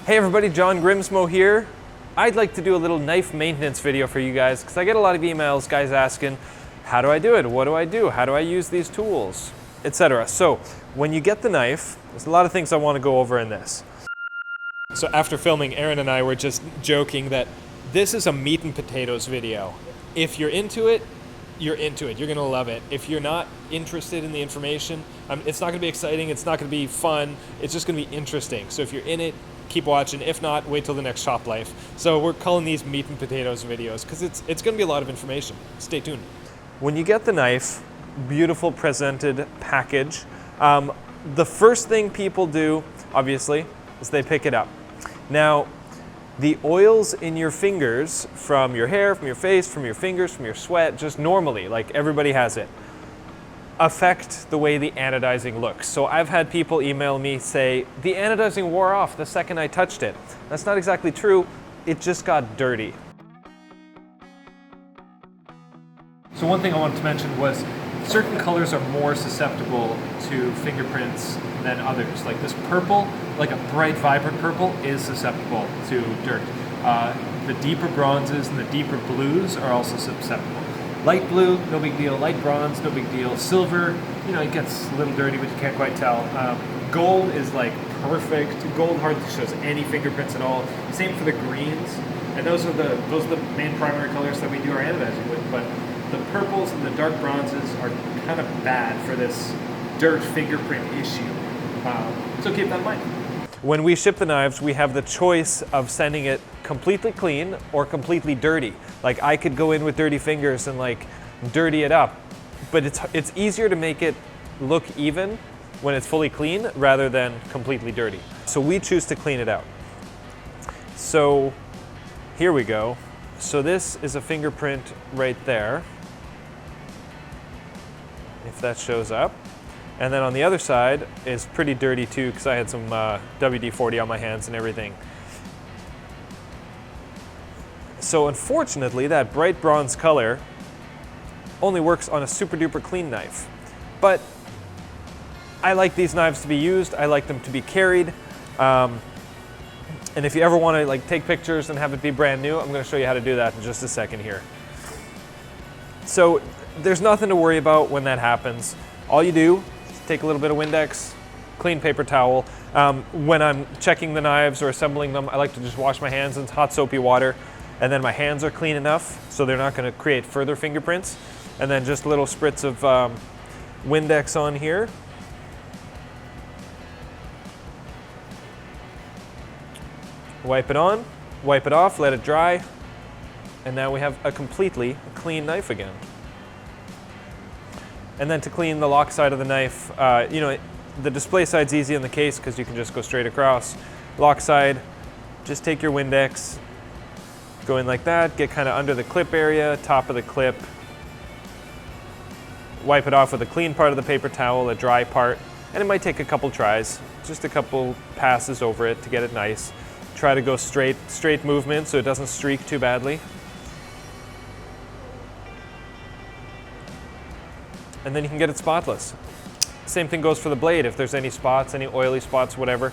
Hey everybody, John Grimsmo here. I'd like to do a little knife maintenance video for you guys because I get a lot of emails, guys asking, how do I do it? What do I do? How do I use these tools? Etc. So when you get the knife, there's a lot of things I want to go over in this. So after filming, Aaron and I were just joking that this is a meat and potatoes video. If you're into it, you're into it. You're going to love it. If you're not interested in the information, it's not going to be exciting. It's not going to be fun. It's just going to be interesting. So if you're in it, keep watching. If not, wait till the next shop life. So we're calling these meat and potatoes videos because it's going to be a lot of information. Stay tuned. When you get the knife, beautiful presented package, the first thing people do, obviously, is they pick it up. Now, the oils in your fingers, from your hair, from your face, from your fingers, from your sweat, just normally, like everybody has it, affect the way the anodizing looks. So I've had people email me say, the anodizing wore off the second I touched it. That's not exactly true, it just got dirty. So one thing I wanted to mention was certain colors are more susceptible to fingerprints than others. Like this purple, like a bright, vibrant purple, is susceptible to dirt. The deeper bronzes and the deeper blues are also susceptible. Light blue, no big deal. Light bronze, no big deal. Silver, it gets a little dirty, but you can't quite tell. Gold is like perfect. Gold hardly shows any fingerprints at all. Same for the greens, and those are the main primary colors that we do our anodizing with. But the purples and the dark bronzes are kind of bad for this dirt fingerprint issue. So keep that in mind. When we ship the knives, we have the choice of sending it completely clean or completely dirty. Like I could go in with dirty fingers and like dirty it up, but it's easier to make it look even when it's fully clean rather than completely dirty. So we choose to clean it out. So here we go. So this is a fingerprint right there, if that shows up. And then on the other side is pretty dirty too because I had some WD-40 on my hands and everything. So unfortunately, that bright bronze color only works on a super duper clean knife. But I like these knives to be used. I like them to be carried. And if you ever want to take pictures and have it be brand new, I'm going to show you how to do that in just a second here. So there's nothing to worry about when that happens. All you do is take a little bit of Windex, clean paper towel. When I'm checking the knives or assembling them, I like to just wash my hands in hot soapy water. And then my hands are clean enough so they're not going to create further fingerprints. And then just a little spritz of Windex on here. Wipe it on, wipe it off, let it dry. And now we have a completely clean knife again. And then to clean the lock side of the knife, the display side's easy in the case because you can just go straight across. Lock side, just take your Windex, go in like that, get kind of under the clip area, top of the clip. Wipe it off with a clean part of the paper towel, a dry part, and it might take a couple tries, just a couple passes over it to get it nice. Try to go straight movement so it doesn't streak too badly. And then you can get it spotless. Same thing goes for the blade. If there's any spots, any oily spots, whatever,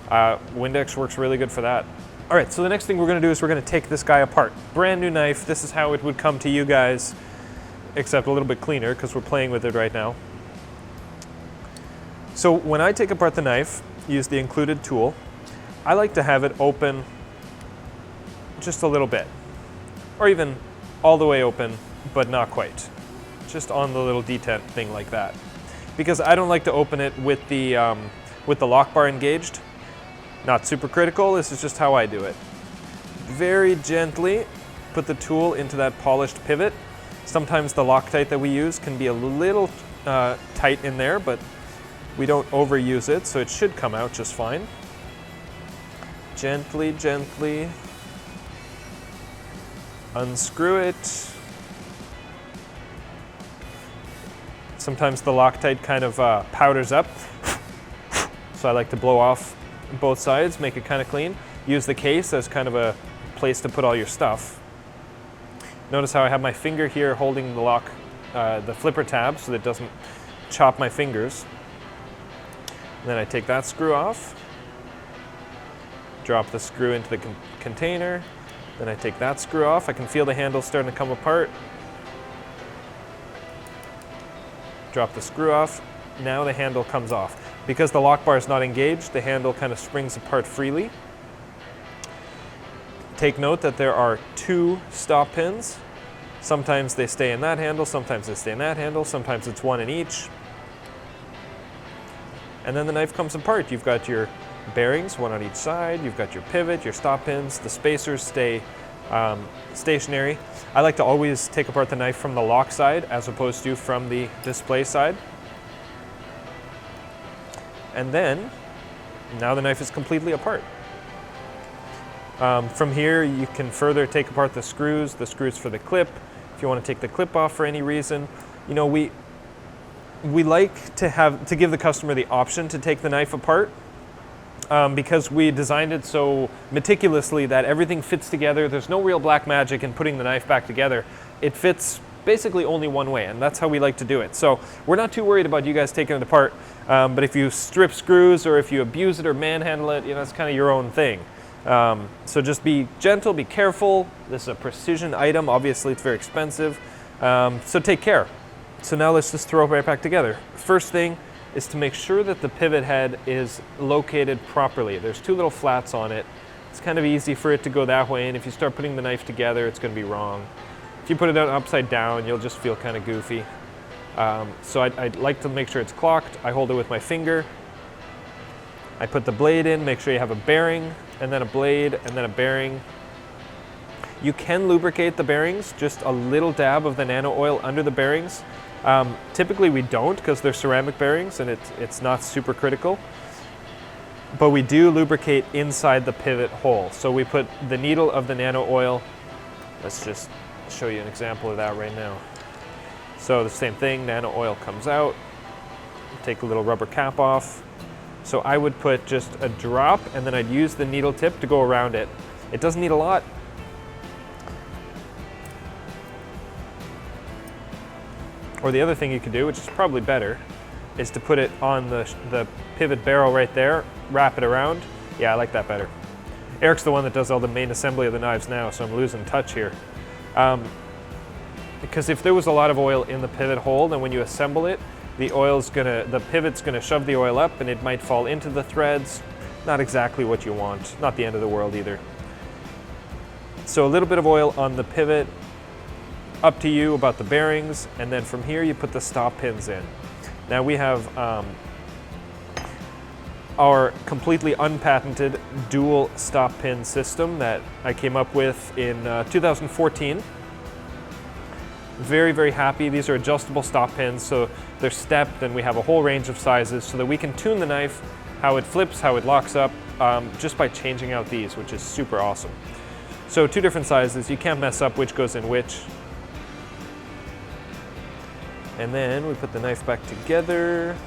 Windex works really good for that. All right, so the next thing we're gonna do is we're gonna take this guy apart. Brand new knife. This is how it would come to you guys, except a little bit cleaner because we're playing with it right now. So when I take apart the knife, use the included tool, I like to have it open just a little bit, or even all the way open, but not quite. Just on the little detent thing like that. Because I don't like to open it with the lock bar engaged. Not super critical, this is just how I do it. Very gently put the tool into that polished pivot. Sometimes the Loctite that we use can be a little tight in there, but we don't overuse it, so it should come out just fine. Gently, gently unscrew it. Sometimes the Loctite kind of powders up, so I like to blow off both sides, make it kind of clean. Use the case as kind of a place to put all your stuff. Notice how I have my finger here holding the lock, the flipper tab so that it doesn't chop my fingers. And then I take that screw off. drop the screw into the container. Then I take that screw off. I can feel the handle starting to come apart. Drop the screw off. Now the handle comes off. Because the lock bar is not engaged, the handle kind of springs apart freely. Take note that there are 2 stop pins. Sometimes they stay in that handle, sometimes they stay in that handle, sometimes it's 1 in each. And then the knife comes apart. You've got your bearings, 1 on each side, you've got your pivot, your stop pins, the spacers stay stationary. I like to always take apart the knife from the lock side as opposed to from the display side. And then, now the knife is completely apart. From here, you can further take apart the screws for the clip. If you want to take the clip off for any reason, you know, we like to give the customer the option to take the knife apart because we designed it so meticulously that everything fits together. There's no real black magic in putting the knife back together. It fits basically only one way, and that's how we like to do it. So we're not too worried about you guys taking it apart, but if you strip screws or if you abuse it or manhandle it, you know, it's kind of your own thing. So just be gentle, be careful. This is a precision item. Obviously, it's very expensive. So take care. So now let's just throw it right back together. First thing is to make sure that the pivot head is located properly. There's 2 little flats on it. It's kind of easy for it to go that way, and if you start putting the knife together, it's going to be wrong. If you put it out upside down, you'll just feel kind of goofy. So I'd like to make sure it's clocked. I hold it with my finger. I put the blade in, make sure you have a bearing, and then a blade, and then a bearing. You can lubricate the bearings, just a little dab of the nano oil under the bearings. Typically we don't because they're ceramic bearings and it's not super critical. But we do lubricate inside the pivot hole. So we put the needle of the nano oil. Let's just show you an example of that right now. So the same thing, nano oil comes out. Take a little rubber cap off. So I would put just a drop and then I'd use the needle tip to go around it. It doesn't need a lot. Or the other thing you could do, which is probably better, is to put it on the pivot barrel right there, wrap it around. Yeah, I like that better. Eric's the one that does all the main assembly of the knives now, so I'm losing touch here. Because if there was a lot of oil in the pivot hole, then when you assemble it, the pivot's gonna shove the oil up and it might fall into the threads. Not exactly what you want, not the end of the world either. So a little bit of oil on the pivot, up to you about the bearings, and then from here you put the stop pins in. Now we have our completely unpatented dual stop pin system that I came up with in 2014. Very, very happy. These are adjustable stop pins, so they're stepped, and we have a whole range of sizes so that we can tune the knife, how it flips, how it locks up, just by changing out these, which is super awesome. So 2 different sizes, you can't mess up which goes in which. And then we put the knife back together.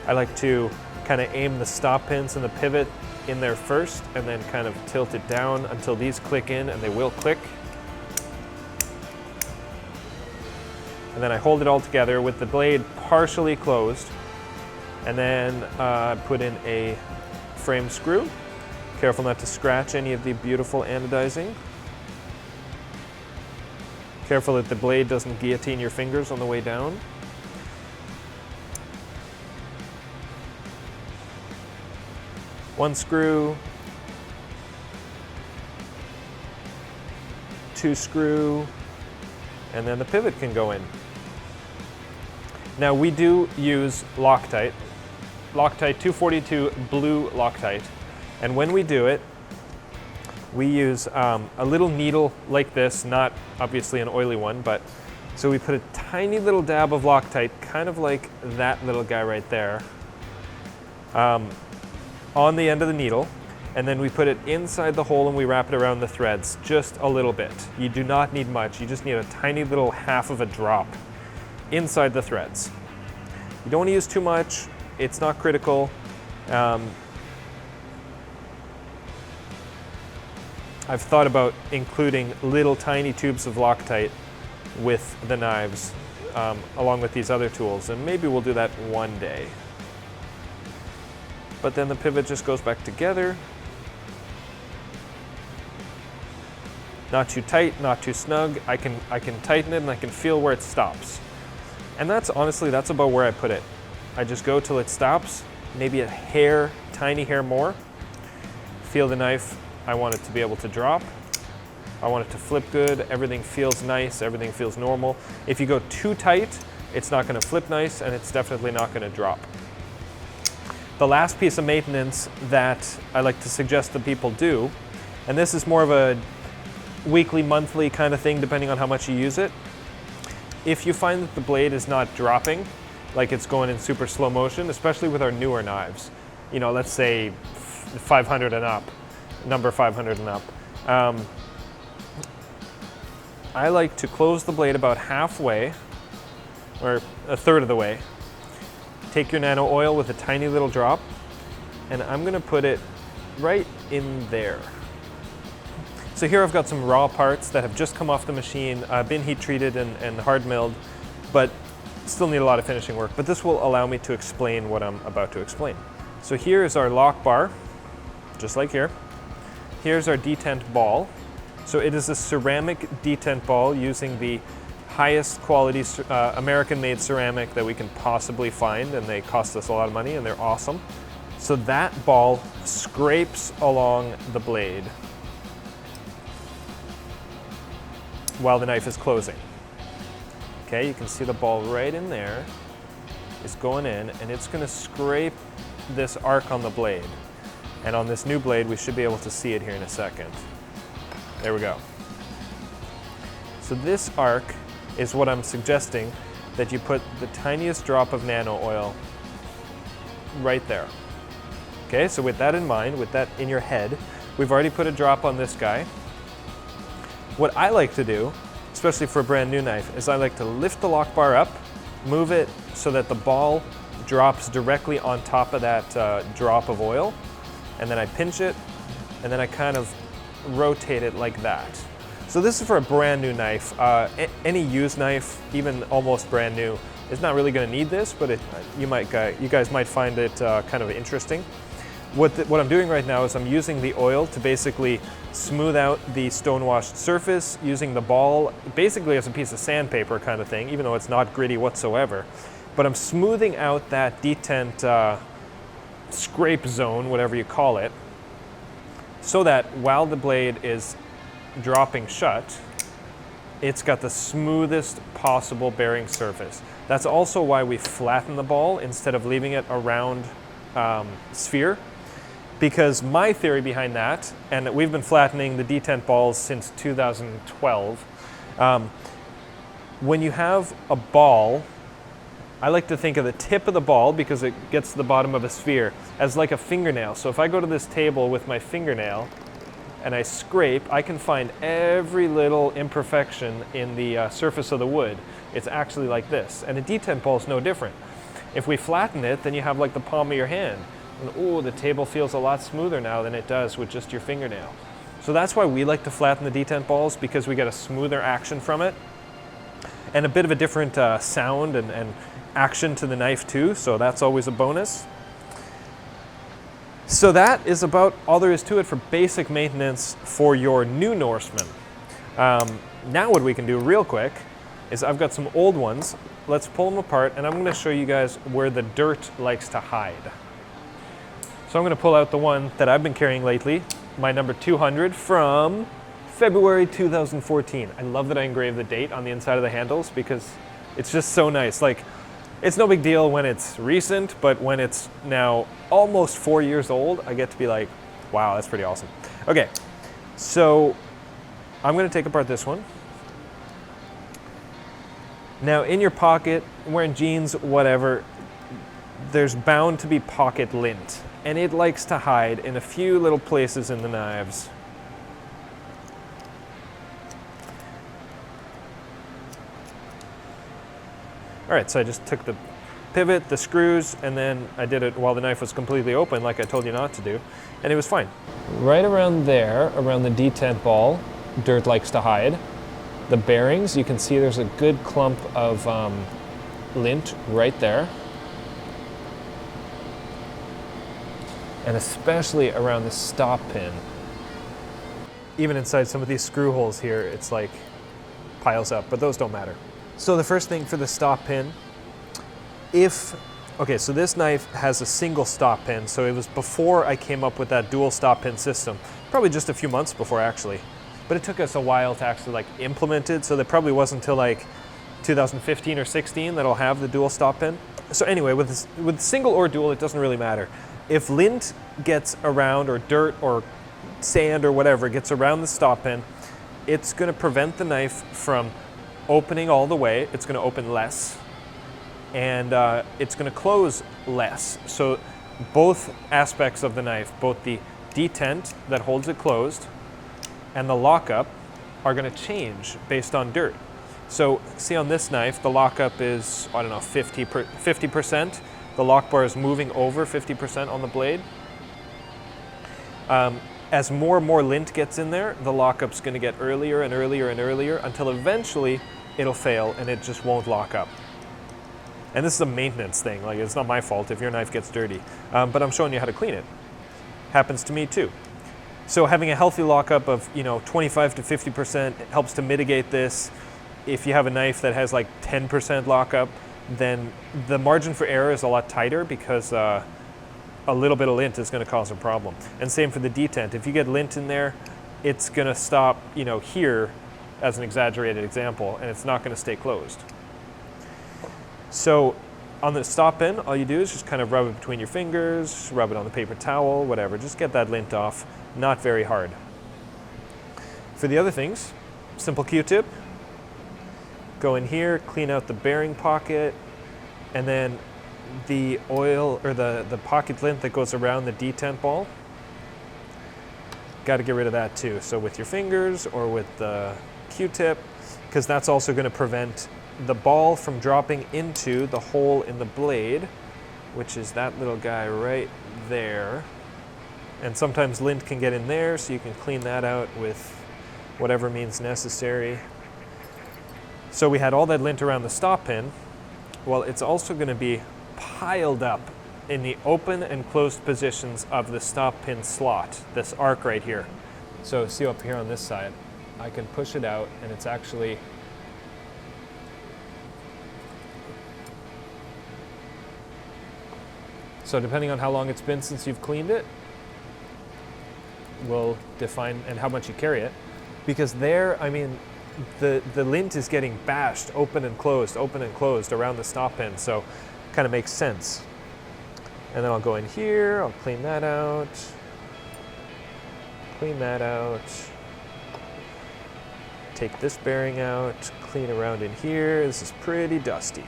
I like to kind of aim the stop pins and the pivot in there first and then kind of tilt it down until these click in, and they will click. And then I hold it all together with the blade partially closed, and then put in a frame screw. Careful not to scratch any of the beautiful anodizing. Careful that the blade doesn't guillotine your fingers on the way down. One screw, 2 screw, and then the pivot can go in. Now we do use Loctite 242 blue Loctite. And when we do it, we use a little needle like this, not obviously an oily one, but so we put a tiny little dab of Loctite, kind of like that little guy right there, on the end of the needle, and then we put it inside the hole and we wrap it around the threads, just a little bit. You do not need much, you just need a tiny little half of a drop inside the threads. You don't want to use too much, it's not critical. I've thought about including little tiny tubes of Loctite with the knives. along with these other tools, and maybe we'll do that one day. But then the pivot just goes back together. Not too tight, not too snug. I can tighten it and I can feel where it stops. And that's honestly, that's about where I put it. I just go till it stops, maybe a hair, tiny hair more. Feel the knife. I want it to be able to drop. I want it to flip good. Everything feels nice. Everything feels normal. If you go too tight, it's not going to flip nice, and it's definitely not going to drop. The last piece of maintenance that I like to suggest that people do, and this is more of a weekly, monthly kind of thing depending on how much you use it. If you find that the blade is not dropping, like it's going in super slow motion, especially with our newer knives, you know, let's say 500 and up, number 500 and up, I like to close the blade about halfway, or a third of the way. Take your nano oil with a tiny little drop, and I'm gonna put it right in there. So here I've got some raw parts that have just come off the machine, been heat treated and hard milled, but still need a lot of finishing work. But this will allow me to explain what I'm about to explain. So here is our lock bar, just like here. Here's our detent ball. So it is a ceramic detent ball using the highest quality American-made ceramic that we can possibly find, and they cost us a lot of money and they're awesome. So that ball scrapes along the blade while the knife is closing. Okay, you can see the ball right in there is going in, and it's going to scrape this arc on the blade. And on this new blade, we should be able to see it here in a second. There we go. So this arc is what I'm suggesting, that you put the tiniest drop of nano oil right there. Okay, so with that in mind, with that in your head, we've already put a drop on this guy. What I like to do, especially for a brand new knife, is I like to lift the lock bar up, move it so that the ball drops directly on top of that drop of oil, and then I pinch it, and then I kind of rotate it like that. So this is for a brand new knife. Any used knife, even almost brand new, is not really going to need this, but you guys might find it kind of interesting. What I'm doing right now is I'm using the oil to basically smooth out the stonewashed surface, using the ball basically as a piece of sandpaper kind of thing, even though it's not gritty whatsoever. But I'm smoothing out that detent scrape zone, whatever you call it, so that while the blade is dropping shut, it's got the smoothest possible bearing surface. That's also why we flatten the ball instead of leaving it a round sphere, because my theory behind that, and we've been flattening the detent balls since 2012, when you have a ball, I like to think of the tip of the ball, because it gets to the bottom of a sphere, as like a fingernail. So if I go to this table with my fingernail and I scrape, I can find every little imperfection in the surface of the wood. It's actually like this. And a detent ball is no different. If we flatten it, then you have like the palm of your hand. And oh, the table feels a lot smoother now than it does with just your fingernail. So that's why we like to flatten the detent balls, because we get a smoother action from it. And a bit of a different sound and action to the knife too, so that's always a bonus. So that is about all there is to it for basic maintenance for your new Norseman. Now what we can do real quick is I've got some old ones. Let's pull them apart, and I'm going to show you guys where the dirt likes to hide. So I'm going to pull out the one that I've been carrying lately, my number 200 from February 2014. I love that I engraved the date on the inside of the handles, because it's just so nice. Like, it's no big deal when it's recent, but when it's now almost 4 years old, I get to be like, wow, that's pretty awesome. Okay, so I'm going to take apart this one. Now, in your pocket, wearing jeans, whatever, there's bound to be pocket lint, and it likes to hide in a few little places in the knives. All right, so I just took the pivot, the screws, and then I did it while the knife was completely open, like I told you not to do, and it was fine. Right around there, around the detent ball, dirt likes to hide. the bearings, you can see there's a good clump of lint right there. And especially around the stop pin. Even inside some of these screw holes here, it's like piles up, but those don't matter. So the first thing for the stop pin, okay, so this knife has a single stop pin, so it was before I came up with that dual stop pin system, probably just a few months before actually. But it took us a while to actually like implement it, so that probably wasn't until like 2015 or 16 that I'll have the dual stop pin. So anyway, with single or dual, it doesn't really matter. If lint gets around, or dirt or sand or whatever gets around the stop pin, it's going to prevent the knife from opening all the way. It's going to open less, and it's going to close less. So both aspects of the knife, both the detent that holds it closed and the lockup, are going to change based on dirt. So see on this knife, the lockup is, I don't know, 50%. The lock bar is moving over 50% on the blade. As more and more lint gets in there, the lockup's going to get earlier and earlier and earlier until eventually it'll fail and it just won't lock up. And this is a maintenance thing. Like, it's not my fault if your knife gets dirty, but I'm showing you how to clean it. Happens to me too. So having a healthy lockup of 25 to 50% helps to mitigate this. If you have a knife that has like 10% lockup, then the margin for error is a lot tighter, because a little bit of lint is going to cause a problem. And same for the detent. If you get lint in there, it's going to stop, here, as an exaggerated example, and it's not going to stay closed. So on the stop pin, all you do is just kind of rub it between your fingers, rub it on the paper towel, whatever. Just get that lint off. Not very hard. For the other things, simple Q-tip. Go in here, clean out the bearing pocket, and then the oil or the pocket lint that goes around the detent ball. Got to get rid of that too. So with your fingers or with the Q-tip, because that's also going to prevent the ball from dropping into the hole in the blade, which is that little guy right there. And sometimes lint can get in there, so you can clean that out with whatever means necessary. So we had all that lint around the stop pin. Well, it's also going to be piled up in the open and closed positions of the stop pin slot, this arc right here. So see up here on this side, I can push it out, and it's actually so depending on how long it's been since you've cleaned it, will define and how much you carry it. Because there, I mean, the lint is getting bashed open and closed around the stop pin, so kind of makes sense. And then I'll go in here, I'll clean that out, take this bearing out, clean around in here. This is pretty dusty,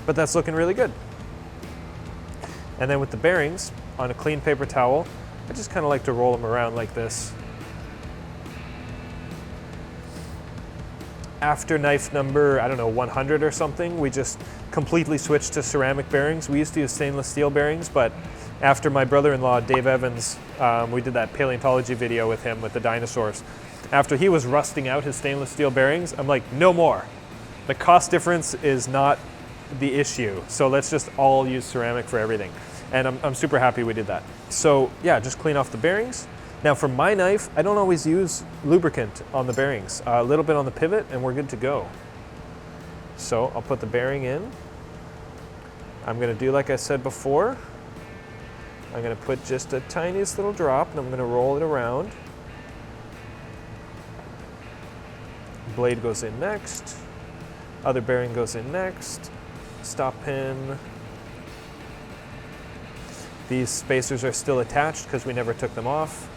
but that's looking really good. And then with the bearings, on a clean paper towel, I just kind of like to roll them around like this. After knife number, I don't know, 100 or something, we just completely switched to ceramic bearings. We used to use stainless steel bearings, but after my brother-in-law, Dave Evans, we did that paleontology video with him with the dinosaurs. After he was rusting out his stainless steel bearings, I'm like, no more. The cost difference is not the issue, so let's just all use ceramic for everything. And I'm super happy we did that. So yeah, just clean off the bearings. Now for my knife, I don't always use lubricant on the bearings. A little bit on the pivot and we're good to go. So I'll put the bearing in. I'm gonna do like I said before. I'm gonna put just a tiniest little drop and I'm gonna roll it around. Blade goes in next. Other bearing goes in next. Stop pin. These spacers are still attached because we never took them off.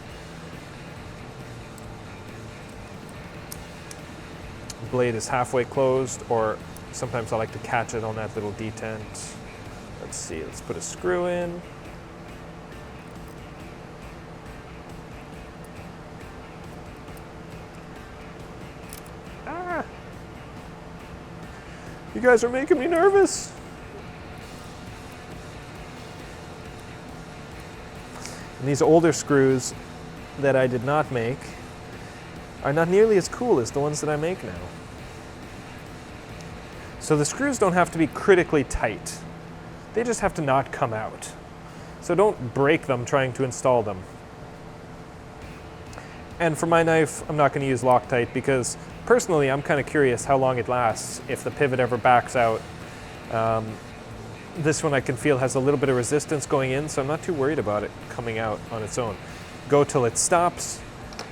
Blade is halfway closed, or sometimes I like to catch it on that little detent. Let's see, let's put a screw in. Ah! You guys are making me nervous. And these older screws, that I did not make are not nearly as cool as the ones that I make now. So the screws don't have to be critically tight. They just have to not come out. So don't break them trying to install them. And for my knife, I'm not going to use Loctite because personally I'm kind of curious how long it lasts if the pivot ever backs out. This one I can feel has a little bit of resistance going in, so I'm not too worried about it coming out on its own. Go till it stops.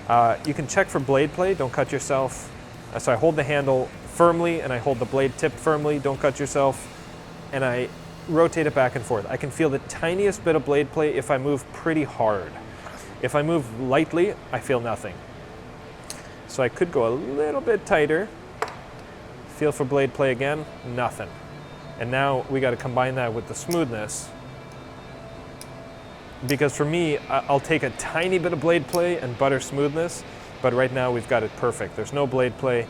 You can check for blade play, don't cut yourself. So I hold the handle firmly and I hold the blade tip firmly, don't cut yourself, and I rotate it back and forth. I can feel the tiniest bit of blade play if I move pretty hard. If I move lightly, I feel nothing. So I could go a little bit tighter. Feel for blade play again, nothing. And now we got to combine that with the smoothness. Because for me, I'll take a tiny bit of blade play and butter smoothness, but right now we've got it perfect. There's no blade play,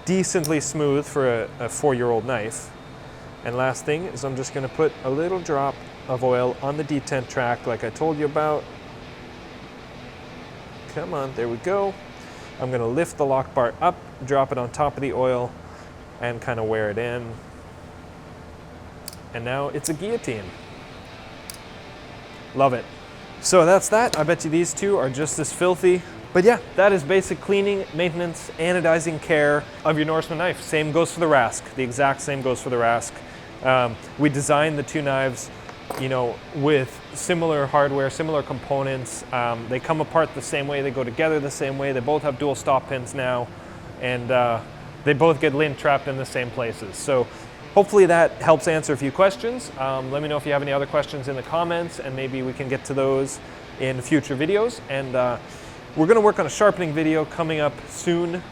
decently smooth for a 4-year-old knife. And last thing is I'm just going to put a little drop of oil on the detent track like I told you about. Come on, there we go. I'm going to lift the lock bar up, drop it on top of the oil, and kind of wear it in. And now it's a guillotine. Love it. So that's that. I bet you these two are just as filthy. But yeah, that is basic cleaning, maintenance, anodizing care of your Norseman knife. Same goes for the Rask. The exact same goes for the Rask. We designed the two knives, you know, with similar hardware, similar components. They come apart the same way, they go together the same way. They both have dual stop pins now, and they both get lint trapped in the same places. So hopefully that helps answer a few questions. Let me know if you have any other questions in the comments, and maybe we can get to those in future videos. And we're going to work on a sharpening video coming up soon,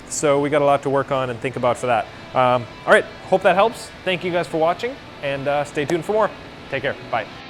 so we got a lot to work on and think about for that. All right, hope that helps. Thank you guys for watching, and stay tuned for more. Take care. Bye.